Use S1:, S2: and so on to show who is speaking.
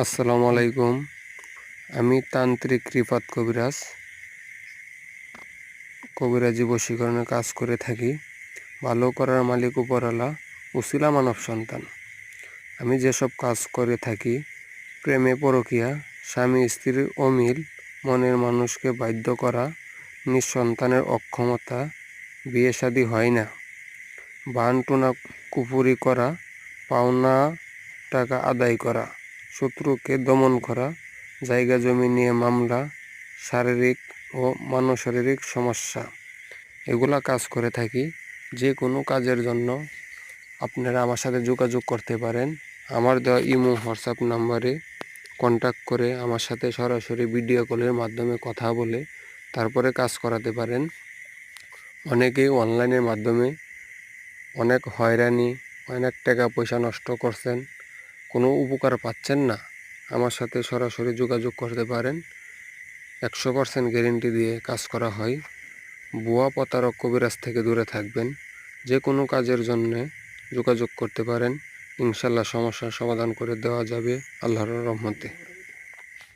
S1: আসসালামু আলাইকুম। আমি তান্ত্রিক রিফাত কবিরাজি বশীকরণের কাজ করে থাকি। ভালো করার মালিক উপরওয়ালা, উসিলা মানব সন্তান। আমি যেসব কাজ করে থাকি, প্রেমে পরকীয়া, স্বামী স্ত্রীর অমিল, মনের মানুষকে বাধ্য করা, নিঃসন্তানের অক্ষমতা, বিয়ে শাদী হয় না, বানটুনা কুফুরি করা, পাওনা টাকা আদায় করা, শত্রুকে দমন করা, জায়গা জমি নিয়ে মামলা, শারীরিক ও মানশারীরিক সমস্যা, এগুলা কাজ করে থাকি। যে কোনো কাজের জন্য আপনারা আমার সাথে যোগাযোগ করতে পারেন। আমার দেওয়া ইমো হোয়াটসঅ্যাপ নাম্বারে কন্ট্যাক্ট করে আমার সাথে সরাসরি ভিডিও কলের মাধ্যমে কথা বলে তারপরে কাজ করাতে পারেন। অনেকেই অনলাইনের মাধ্যমে অনেক হয়রানি, অনেক টাকা পয়সা নষ্ট করছেন, কোনো উপকার পাচ্ছেন না। আমার সাথে সরাসরি যোগাযোগ করতে পারেন। 100% গ্যারেন্টি দিয়ে কাজ করা হয়। ভুয়া প্রতারক কবিরাজ থেকে দূরে থাকবেন। যে কোনো কাজের জন্যে যোগাযোগ করতে পারেন। ইনশাল্লাহ সমস্যার সমাধান করে দেওয়া যাবে আল্লাহর রহমতে।